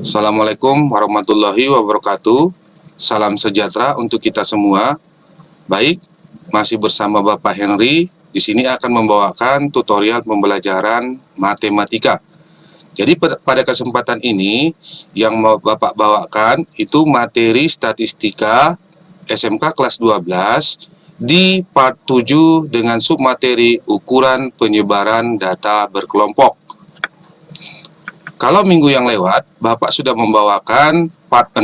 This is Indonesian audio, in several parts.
Assalamualaikum warahmatullahi wabarakatuh. Salam sejahtera untuk kita semua. Baik, masih bersama Bapak Henry. Di sini akan membawakan tutorial pembelajaran matematika. Jadi pada kesempatan ini yang mau Bapak bawakan itu materi statistika SMK kelas 12 di part 7 dengan submateri ukuran penyebaran data berkelompok. Kalau minggu yang lewat, Bapak sudah membawakan part 6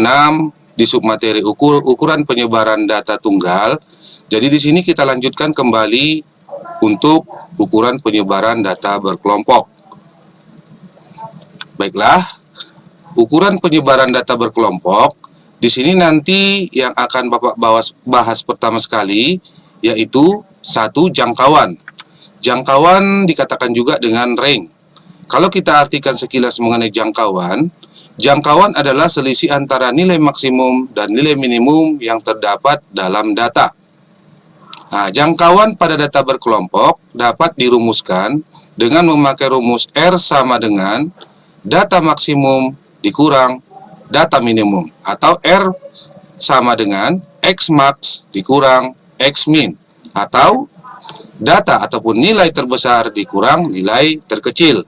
di submateri ukuran penyebaran data tunggal. Jadi di sini kita lanjutkan kembali untuk ukuran penyebaran data berkelompok. Baiklah, ukuran penyebaran data berkelompok, di sini nanti yang akan Bapak bahas pertama sekali, yaitu satu jangkauan. Jangkauan dikatakan juga dengan range. Kalau kita artikan sekilas mengenai jangkauan, jangkauan adalah selisih antara nilai maksimum dan nilai minimum yang terdapat dalam data. Nah, jangkauan pada data berkelompok dapat dirumuskan dengan memakai rumus R sama dengan data maksimum dikurang data minimum, atau R sama dengan X max dikurang X min, atau data ataupun nilai terbesar dikurang nilai terkecil.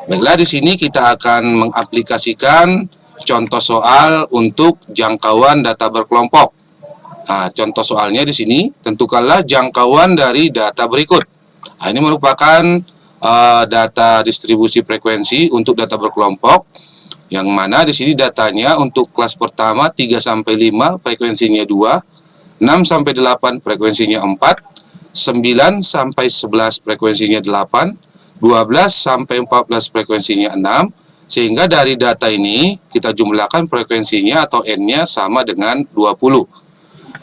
Baiklah, di sini kita akan mengaplikasikan contoh soal untuk jangkauan data berkelompok. Nah, contoh soalnya di sini, tentukanlah jangkauan dari data berikut. Nah, ini merupakan data distribusi frekuensi untuk data berkelompok, yang mana di sini datanya untuk kelas pertama 3 sampai 5 frekuensinya 2, 6 sampai 8 frekuensinya 4, 9 sampai 11 frekuensinya 8, 12 sampai 14 frekuensinya 6, sehingga dari data ini kita jumlahkan frekuensinya atau N-nya sama dengan 20.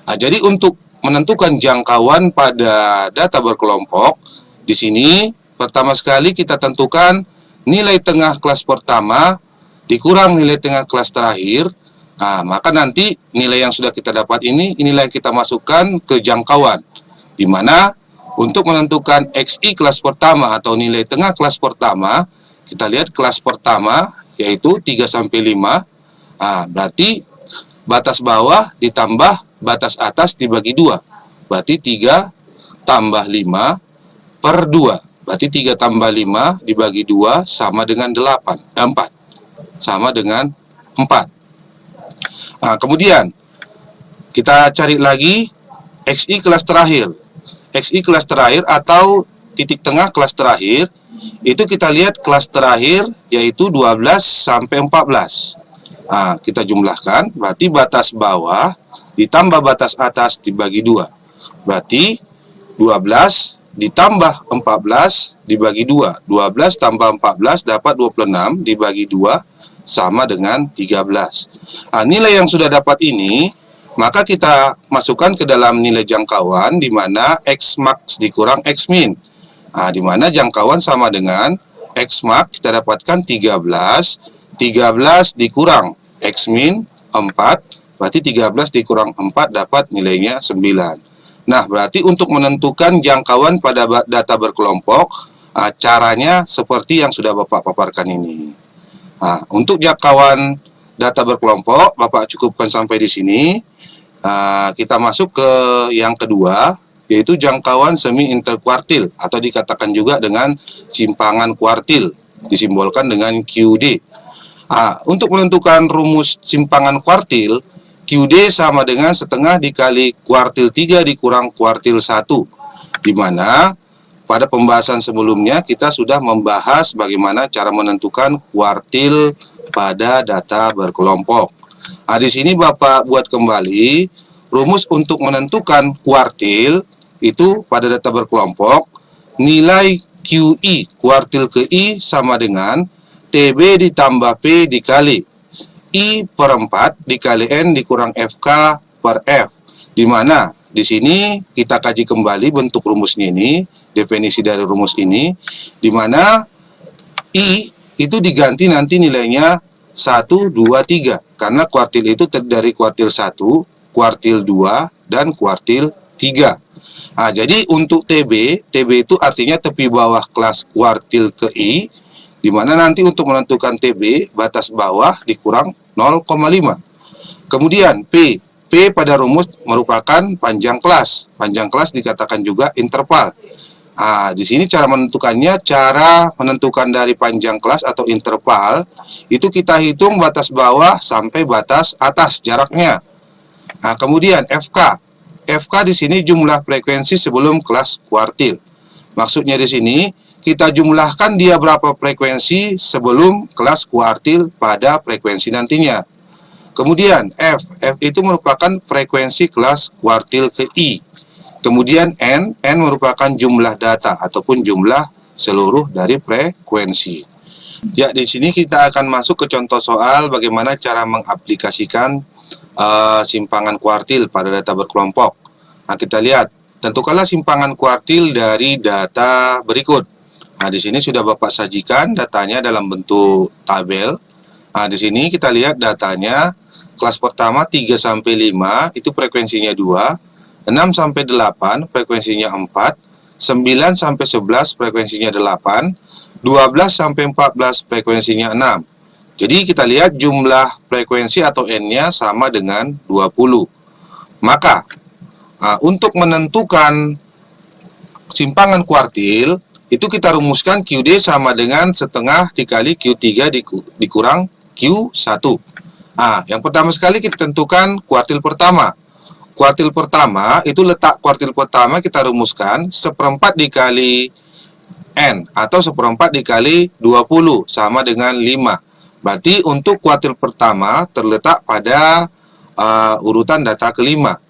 Nah, jadi untuk menentukan jangkauan pada data berkelompok, di sini pertama sekali kita tentukan nilai tengah kelas pertama dikurang nilai tengah kelas terakhir. Nah, maka nanti nilai yang sudah kita dapat ini, inilah yang kita masukkan ke jangkauan, di mana untuk menentukan XI kelas pertama atau nilai tengah kelas pertama, kita lihat kelas pertama yaitu 3 sampai 5. Nah, berarti batas bawah ditambah batas atas dibagi 2. Berarti 3 tambah 5 per 2. Berarti 3 tambah 5 dibagi 2 sama dengan 4. Sama dengan 4. Nah, kemudian kita cari lagi XI kelas terakhir. XI kelas terakhir atau titik tengah kelas terakhir, itu kita lihat kelas terakhir yaitu 12 sampai 14. Nah, kita jumlahkan, berarti batas bawah ditambah batas atas dibagi 2. Berarti 12 ditambah 14 dibagi 2. 12 tambah 14 dapat 26 dibagi 2 sama dengan 13. Nah, nilai yang sudah dapat ini, maka kita masukkan ke dalam nilai jangkauan, di mana X max dikurang X min. Nah, di mana jangkauan sama dengan X max kita dapatkan 13. 13 dikurang X min 4. Berarti 13 dikurang 4 dapat nilainya 9. Nah, berarti untuk menentukan jangkauan pada data berkelompok, caranya seperti yang sudah Bapak paparkan ini. Nah, untuk jangkauan data berkelompok, Bapak cukupkan sampai di sini. Kita masuk ke yang kedua, yaitu jangkauan semi interkuartil atau dikatakan juga dengan simpangan kuartil, disimbolkan dengan QD. Untuk menentukan rumus simpangan kuartil, QD sama dengan setengah dikali kuartil 3 dikurang kuartil 1, di mana pada pembahasan sebelumnya kita sudah membahas bagaimana cara menentukan kuartil pada data berkelompok. Nah, di sini Bapak buat kembali rumus untuk menentukan kuartil itu pada data berkelompok. Nilai QI kuartil ke I sama dengan TB ditambah P dikali I per 4 dikali N dikurang FK per F. Di mana di sini kita kaji kembali bentuk rumusnya ini, definisi dari rumus ini, di mana I itu diganti nanti nilainya 1, 2, 3. Karena kuartil itu terdiri dari kuartil 1, kuartil 2, dan kuartil 3. Nah, jadi untuk TB itu artinya tepi bawah kelas kuartil ke I, di mana nanti untuk menentukan TB, batas bawah dikurang 0,5. Kemudian P pada rumus merupakan panjang kelas. Panjang kelas dikatakan juga interval. Di sini cara menentukan dari panjang kelas atau interval, itu kita hitung batas bawah sampai batas atas jaraknya. Kemudian FK. FK di sini jumlah frekuensi sebelum kelas kuartil. Maksudnya di sini, kita jumlahkan dia berapa frekuensi sebelum kelas kuartil pada frekuensi nantinya. Kemudian F itu merupakan frekuensi kelas kuartil ke I. Kemudian N merupakan jumlah data ataupun jumlah seluruh dari frekuensi. Ya, di sini kita akan masuk ke contoh soal bagaimana cara mengaplikasikan simpangan kuartil pada data berkelompok. Kita lihat, tentukanlah simpangan kuartil dari data berikut. Di sini sudah Bapak sajikan datanya dalam bentuk tabel. Di sini kita lihat datanya. Kelas pertama 3 sampai 5 itu frekuensinya 2, 6 sampai 8 frekuensinya 4, 9 sampai 11 frekuensinya 8, 12 sampai 14 frekuensinya 6. Jadi kita lihat jumlah frekuensi atau N-nya sama dengan 20. Maka untuk menentukan simpangan kuartil itu kita rumuskan QD sama dengan setengah dikali Q3 dikurang Q1. Yang pertama sekali kita tentukan kuartil pertama. Kuartil pertama itu letak kuartil pertama kita rumuskan seperempat dikali N atau seperempat dikali 20 sama dengan 5. Berarti untuk kuartil pertama terletak pada urutan data kelima.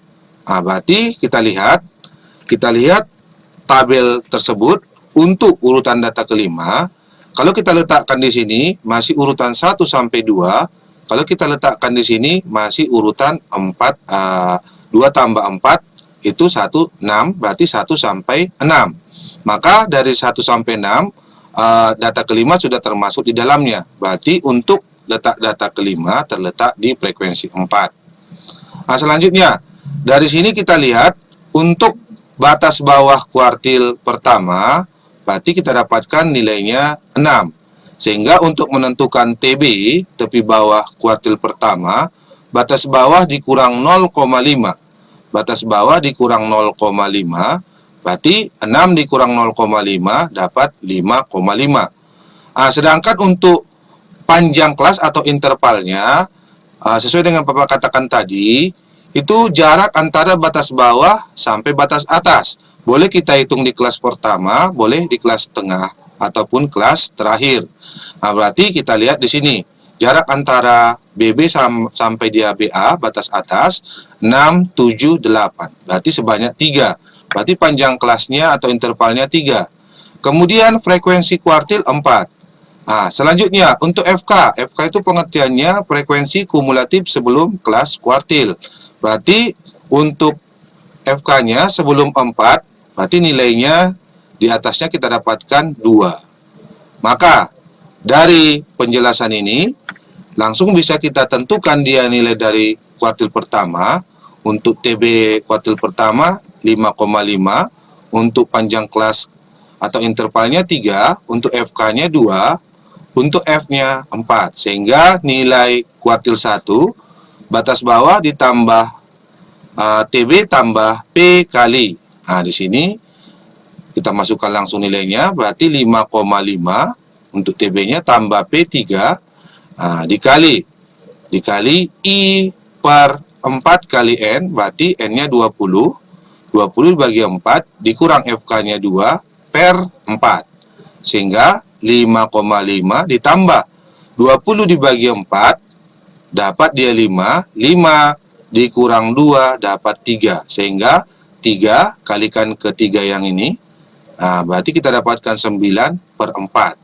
Berarti kita lihat tabel tersebut untuk urutan data kelima. Kalau kita letakkan di sini masih urutan 1 sampai 2. Kalau kita letakkan di sini masih urutan 4, 2 tambah 4 itu 1, 6, berarti 1 sampai 6. Maka dari 1 sampai 6, data kelima sudah termasuk di dalamnya. Berarti untuk letak data kelima terletak di frekuensi 4. Selanjutnya, dari sini kita lihat untuk batas bawah kuartil pertama, berarti kita dapatkan nilainya 6. Sehingga untuk menentukan TB, tepi bawah kuartil pertama, batas bawah dikurang 0,5. Batas bawah dikurang 0,5, berarti 6 dikurang 0,5 dapat 5,5. Sedangkan untuk panjang kelas atau intervalnya, sesuai dengan Bapak katakan tadi, itu jarak antara batas bawah sampai batas atas. Boleh kita hitung di kelas pertama, boleh di kelas tengah, ataupun kelas terakhir. Berarti kita lihat di sini jarak antara BB sampai dia BA batas atas 6, 7, 8. Berarti sebanyak 3. Berarti panjang kelasnya atau intervalnya 3. Kemudian frekuensi kuartil 4. Selanjutnya untuk FK. FK itu pengertiannya frekuensi kumulatif sebelum kelas kuartil. Berarti untuk FK-nya sebelum 4, berarti nilainya di atasnya kita dapatkan 2. Maka dari penjelasan ini langsung bisa kita tentukan dia nilai dari kuartil pertama. Untuk TB kuartil pertama 5,5, untuk panjang kelas atau intervalnya 3, untuk FK-nya 2, untuk F-nya 4. Sehingga nilai kuartil 1 batas bawah ditambah TB tambah P kali. Di sini kita masukkan langsung nilainya, berarti 5,5 untuk TB-nya tambah P3 dikali I per 4 kali N, berarti N-nya 20. 20 dibagi 4 dikurang FK-nya 2 per 4. Sehingga 5,5 ditambah 20 dibagi 4 dapat dia 5. 5 dikurang 2 dapat 3. Sehingga 3 kalikan ke 3 yang ini, berarti kita dapatkan 9 per 4.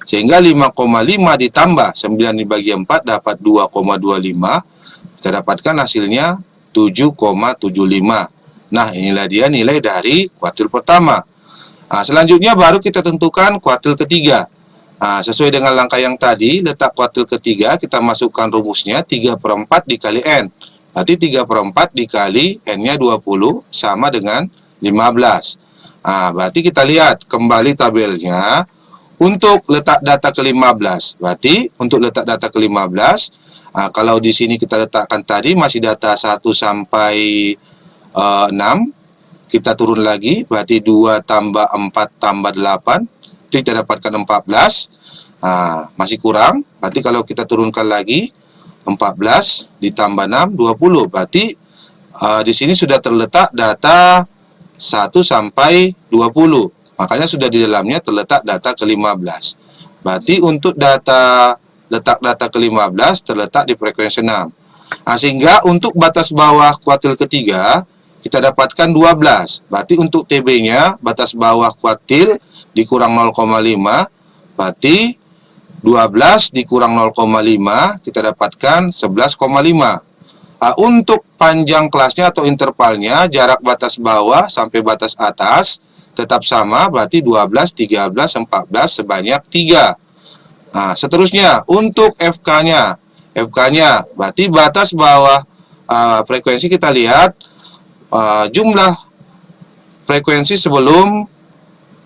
Sehingga 5,5 ditambah 9 dibagi 4 dapat 2,25. Kita dapatkan hasilnya 7,75. Inilah dia nilai dari kuartil pertama. Selanjutnya baru kita tentukan kuartil ketiga. Sesuai dengan langkah yang tadi, letak kuartil ketiga kita masukkan rumusnya 3 per 4 dikali N. Berarti 3 per 4 dikali N-nya 20 sama dengan 15. Berarti kita lihat kembali tabelnya. Untuk letak data ke-15, berarti untuk letak data ke-15, kalau di sini kita letakkan tadi masih data 1 sampai 6, kita turun lagi, berarti 2 tambah 4 tambah 8, itu kita dapatkan 14, masih kurang, berarti kalau kita turunkan lagi, 14 ditambah 6, 20, berarti di sini sudah terletak data 1 sampai 20. Makanya sudah di dalamnya terletak data ke-15. Berarti untuk letak data ke-15 terletak di frekuensi 6. Sehingga untuk batas bawah kuartil ketiga kita dapatkan 12. Berarti untuk TB-nya batas bawah kuartil dikurang 0,5, berarti 12 dikurang 0,5 kita dapatkan 11,5. Untuk panjang kelasnya atau intervalnya, jarak batas bawah sampai batas atas tetap sama, berarti 12, 13, 14 sebanyak 3. Seterusnya untuk FK-nya. FK-nya berarti batas bawah frekuensi, kita lihat jumlah frekuensi sebelum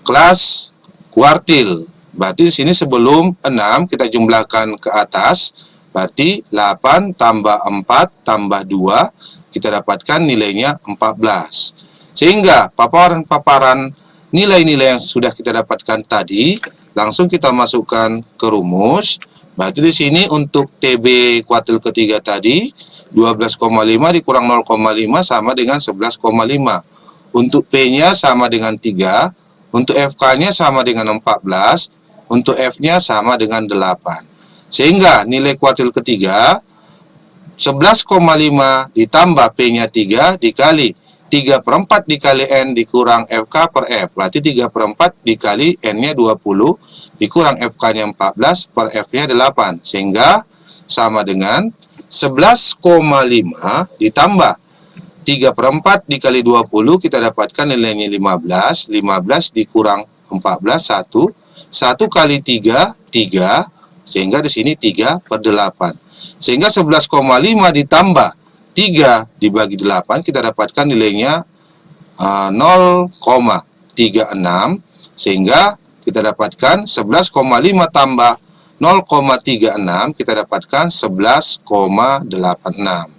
kelas kuartil. Berarti di sini sebelum 6 kita jumlahkan ke atas, berarti 8 tambah 4 tambah 2, kita dapatkan nilainya 14. Sehingga paparan nilai-nilai yang sudah kita dapatkan tadi langsung kita masukkan ke rumus. Berarti di sini untuk TB kuartil ketiga tadi 12,5 dikurang 0,5 sama dengan 11,5. Untuk P-nya sama dengan 3, untuk FK-nya sama dengan 14, untuk F-nya sama dengan 8. Sehingga nilai kuartil ketiga 11,5 ditambah P-nya 3 dikali 3/4 dikali N dikurang FK per F. Berarti 3/4 dikali N-nya 20 dikurang FK-nya 14 per F-nya 8. Sehingga sama dengan 11,5 ditambah 3/4 dikali 20, kita dapatkan nilainya 15. 15 dikurang 14, 1. 1 kali 3, 3. Sehingga di sini 3/8. Sehingga 11,5 ditambah 3 dibagi 8, kita dapatkan nilainya 0,36. Sehingga kita dapatkan 11,5 tambah 0,36, kita dapatkan 11,86.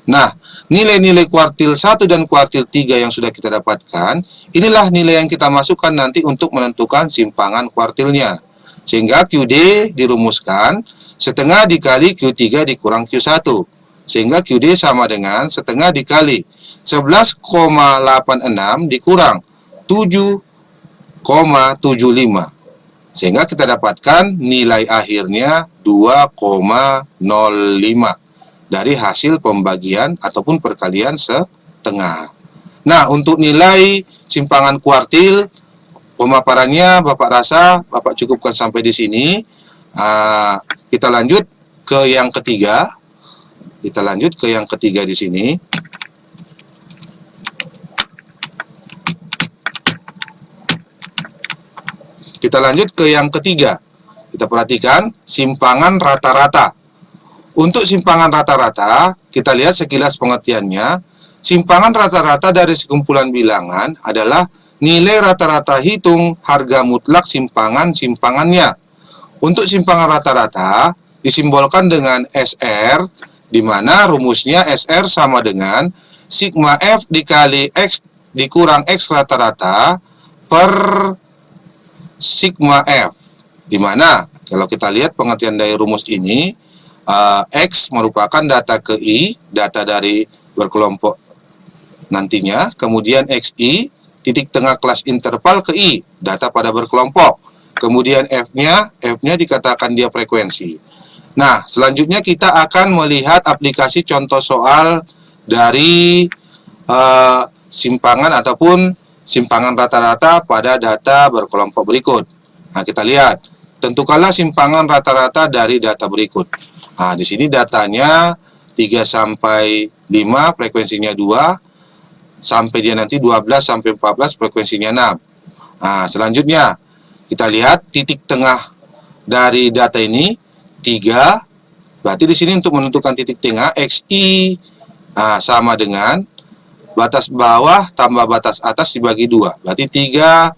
Nah, nilai-nilai kuartil 1 dan kuartil 3 yang sudah kita dapatkan, inilah nilai yang kita masukkan nanti untuk menentukan simpangan kuartilnya. Sehingga QD dirumuskan setengah dikali Q3 dikurang Q1. Sehingga QD sama dengan setengah dikali 11,86 dikurang 7,75. Sehingga kita dapatkan nilai akhirnya 2,05 dari hasil pembagian ataupun perkalian setengah. Nah, untuk nilai simpangan kuartil, pemaparannya Bapak rasa Bapak cukupkan sampai di sini. Kita lanjut ke yang ketiga. Kita lanjut ke yang ketiga di sini. Kita lanjut ke yang ketiga. Kita perhatikan simpangan rata-rata. Untuk simpangan rata-rata, kita lihat sekilas pengertiannya. Simpangan rata-rata dari sekumpulan bilangan adalah nilai rata-rata hitung harga mutlak simpangannya. Untuk simpangan rata-rata disimbolkan dengan SR, di mana rumusnya SR sama dengan sigma F dikali X dikurang X rata-rata per sigma F. Di mana kalau kita lihat pengertian dari rumus ini, X merupakan data ke I, data dari berkelompok nantinya, kemudian XI, titik tengah kelas interval ke I, data pada berkelompok, kemudian F-nya dikatakan dia frekuensi. Nah, selanjutnya kita akan melihat aplikasi contoh soal dari simpangan ataupun simpangan rata-rata pada data berkelompok berikut. Nah, kita lihat, tentukanlah simpangan rata-rata dari data berikut. Nah, di sini datanya 3 sampai 5, frekuensinya 2, sampai dia nanti 12 sampai 14, frekuensinya 6. Nah, selanjutnya kita lihat titik tengah dari data ini 3. Berarti di sini untuk menentukan titik tengah XI sama dengan batas bawah tambah batas atas dibagi 2. Berarti 3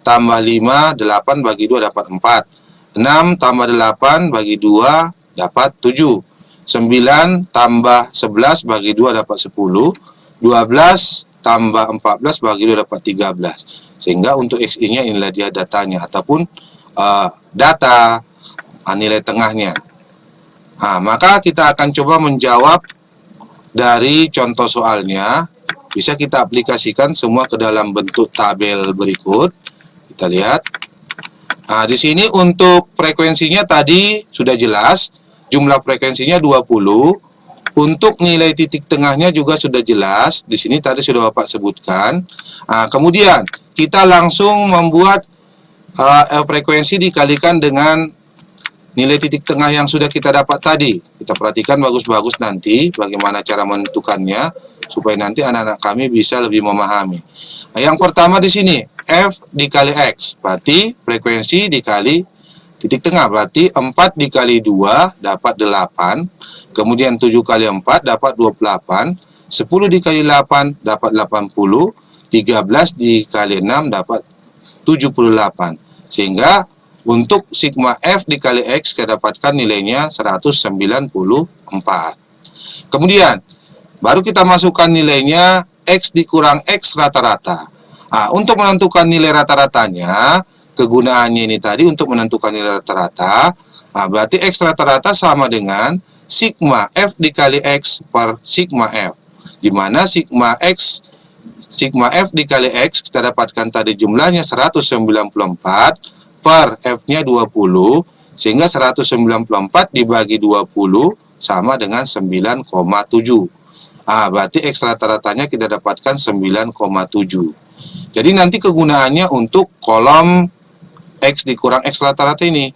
tambah 5, 8 bagi 2 dapat 4. 6 tambah 8 bagi 2 dapat 7. 9 tambah 11 bagi 2 dapat 10. 12 tambah 14 bagi 2 dapat 13. Sehingga untuk XI-nya inilah dia datanya, ataupun data nilai tengahnya. Maka kita akan coba menjawab dari contoh soalnya. Bisa kita aplikasikan semua ke dalam bentuk tabel berikut. Kita lihat. Di sini untuk frekuensinya tadi sudah jelas. Jumlah frekuensinya 20. Untuk nilai titik tengahnya juga sudah jelas. Di sini tadi sudah Bapak sebutkan. Kemudian kita langsung membuat frekuensi dikalikan dengan nilai titik tengah yang sudah kita dapat tadi. Kita perhatikan bagus-bagus nanti bagaimana cara menentukannya, supaya nanti anak-anak kami bisa lebih memahami. Yang pertama di sini, F dikali X, berarti frekuensi dikali titik tengah, berarti 4 dikali 2 dapat 8, kemudian 7 kali 4 dapat 28, 10 dikali 8 dapat 80, 13 dikali 6 dapat 78. Sehingga untuk sigma F dikali X kita dapatkan nilainya 194. Kemudian baru kita masukkan nilainya X dikurang X rata-rata. Untuk menentukan nilai rata-ratanya, kegunaannya ini tadi untuk menentukan nilai rata-rata, berarti X rata-rata sama dengan sigma F dikali X per sigma F, di mana sigma F dikali X kita dapatkan tadi jumlahnya 194 per F-nya 20, sehingga 194 dibagi 20 sama dengan 9,7. Berarti X rata-ratanya kita dapatkan 9,7. Jadi nanti kegunaannya untuk kolom X dikurang X rata-rata ini.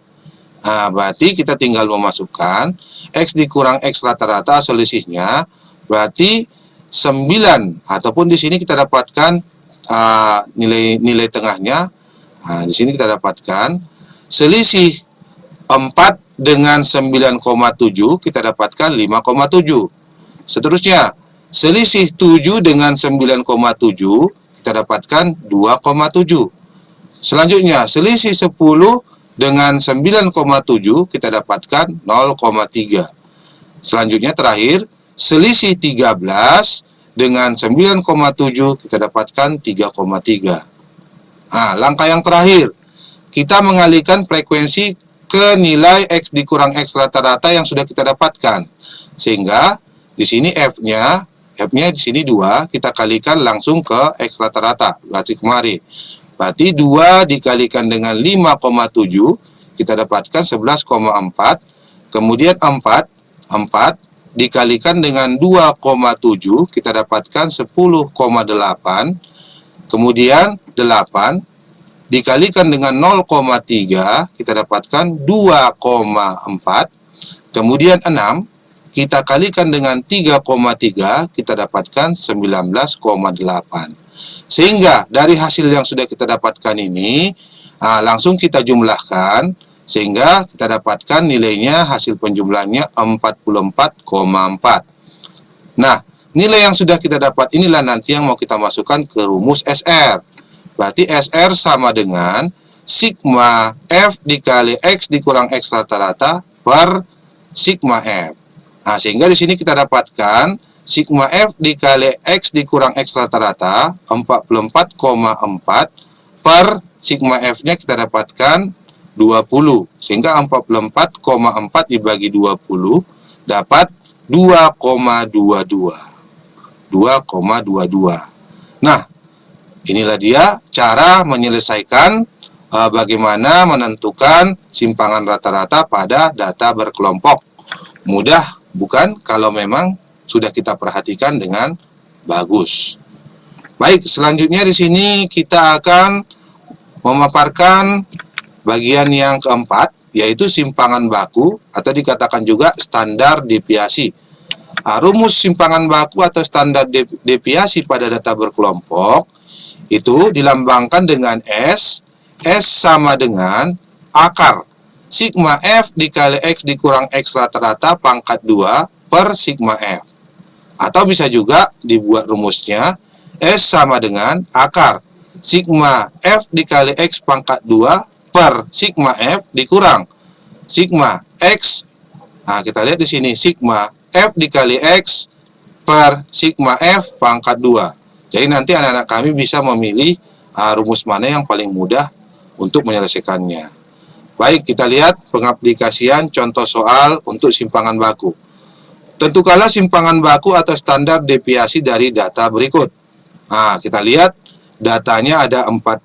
Berarti kita tinggal memasukkan X dikurang X rata-rata selisihnya, berarti 9, ataupun di sini kita dapatkan nilai tengahnya. Di sini kita dapatkan selisih 4 dengan 9,7 kita dapatkan 5,7. Seterusnya, selisih 7 dengan 9,7 kita dapatkan 2,7. Selanjutnya, selisih 10 dengan 9,7 kita dapatkan 0,3. Selanjutnya terakhir, selisih 13 dengan 9,7 kita dapatkan 3,3. Langkah yang terakhir, kita mengalihkan frekuensi ke nilai X dikurang X rata-rata yang sudah kita dapatkan. Sehingga di sini F-nya di sini 2, kita kalikan langsung ke X rata-rata, berarti kemarin. Berarti 2 dikalikan dengan 5,7, kita dapatkan 11,4. Kemudian 4 dikalikan dengan 2,7, kita dapatkan 10,8. Kemudian 8 dikalikan dengan 0,3 kita dapatkan 2,4. Kemudian 6 kita kalikan dengan 3,3 kita dapatkan 19,8. Sehingga dari hasil yang sudah kita dapatkan ini langsung kita jumlahkan, sehingga kita dapatkan nilainya, hasil penjumlahannya 44,4. Nah, nilai yang sudah kita dapat inilah nanti yang mau kita masukkan ke rumus SR. Berarti SR sama dengan sigma F dikali X dikurang X rata-rata per sigma F. Sehingga di sini kita dapatkan sigma F dikali X dikurang X rata-rata 44,4 per sigma F-nya kita dapatkan 20. Sehingga 44,4 dibagi 20 dapat 2,22. Nah, inilah dia cara menyelesaikan bagaimana menentukan simpangan rata-rata pada data berkelompok. Mudah, bukan, kalau memang sudah kita perhatikan dengan bagus. Baik, selanjutnya di sini kita akan memaparkan bagian yang keempat, yaitu simpangan baku atau dikatakan juga standar deviasi. Rumus simpangan baku atau standar deviasi pada data berkelompok itu dilambangkan dengan S. S sama dengan akar sigma F dikali X dikurang X rata-rata pangkat 2 per sigma F. Atau bisa juga dibuat rumusnya S sama dengan akar sigma F dikali X pangkat 2 per sigma F dikurang sigma X. Nah, kita lihat di sini sigma F dikali X per sigma F pangkat 2. Jadi nanti anak-anak kami bisa memilih rumus mana yang paling mudah untuk menyelesaikannya. Baik, kita lihat pengaplikasian contoh soal untuk simpangan baku. Tentukanlah simpangan baku atau standar deviasi dari data berikut. Nah, kita lihat datanya ada 4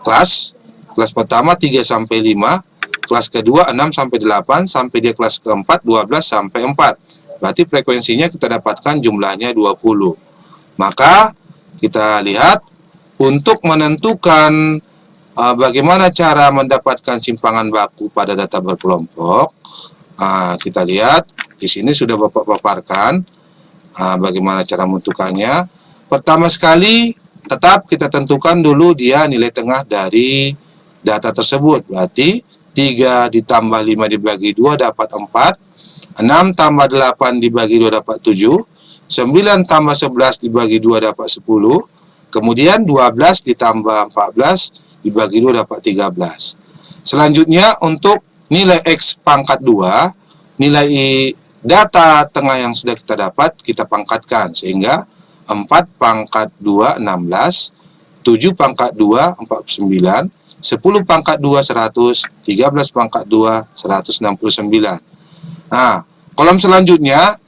kelas. Kelas pertama 3 sampai 5, kelas kedua 6 sampai 8, sampai dia kelas keempat 12 sampai 4. Berarti frekuensinya kita dapatkan jumlahnya 20. Maka kita lihat untuk menentukan bagaimana cara mendapatkan simpangan baku pada data berkelompok. Kita lihat di sini sudah Bapak paparkan bagaimana cara menentukannya. Pertama sekali tetap kita tentukan dulu dia nilai tengah dari data tersebut. Berarti 3 ditambah 5 dibagi 2 dapat 4, 6 tambah 8 dibagi 2 dapat 7, 9 tambah 11 dibagi 2 dapat 10, kemudian 12 ditambah 14 dibagi 2 dapat 13. Selanjutnya untuk nilai X pangkat 2, nilai data tengah yang sudah kita dapat kita pangkatkan, sehingga 4 pangkat 2 16, 7 pangkat 2 49, 10 pangkat 2 100, 13 pangkat 2 169. Nah, kolom selanjutnya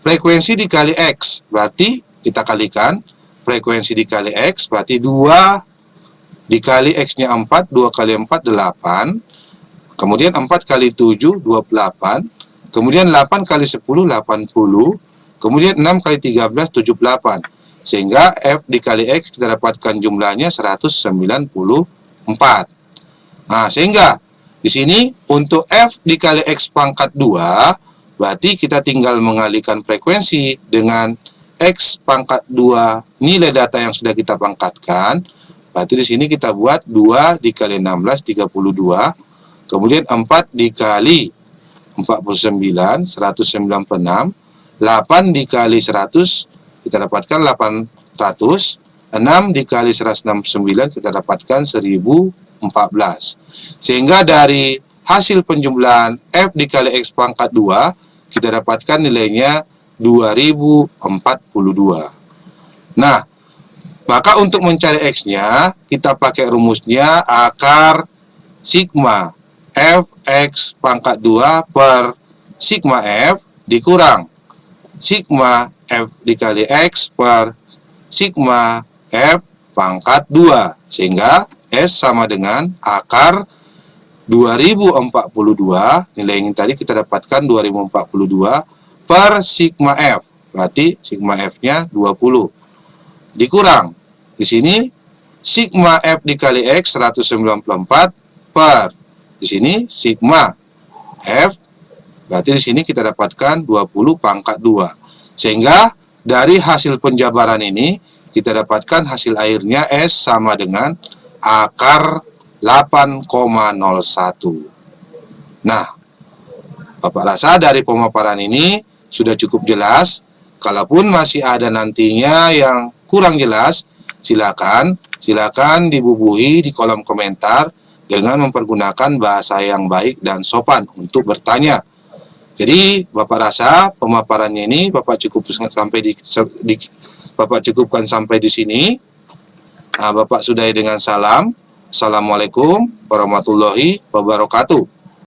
frekuensi dikali X, berarti kita kalikan frekuensi dikali X, berarti 2 dikali X-nya 4, 2 kali 4 8, kemudian 4 kali 7 28, kemudian 8 kali 10 80, kemudian 6 kali 13 78, sehingga F dikali X kita dapatkan jumlahnya 194. Nah, sehingga di sini untuk F dikali X pangkat 2, berarti kita tinggal mengalihkan frekuensi dengan X pangkat 2 nilai data yang sudah kita pangkatkan. Berarti di sini kita buat 2 dikali 16 32, kemudian 4 dikali 49 196, 8 dikali 100 kita dapatkan 800, 6 dikali 169 kita dapatkan 1014. Sehingga dari hasil penjumlahan F dikali X pangkat 2 kita dapatkan nilainya 2042. Nah, maka untuk mencari X-nya kita pakai rumusnya akar sigma F X pangkat 2 per sigma F dikurang sigma F dikali X per sigma F pangkat 2, sehingga S sama dengan akar 2042, nilai yang tadi kita dapatkan 2042 per sigma F, berarti sigma F-nya 20, dikurang di sini sigma F dikali X 194 per di sini sigma F, berarti di sini kita dapatkan 20 pangkat 2, sehingga dari hasil penjabaran ini kita dapatkan hasil akhirnya S sama dengan akar 8,01. Nah, Bapak rasa dari pemaparan ini sudah cukup jelas. Kalaupun masih ada nantinya yang kurang jelas, silakan dibubuhi di kolom komentar dengan mempergunakan bahasa yang baik dan sopan untuk bertanya. Jadi Bapak rasa pemaparannya ini Bapak cukupkan sampai di sini. Bapak sudahi dengan salam. Assalamualaikum warahmatullahi wabarakatuh.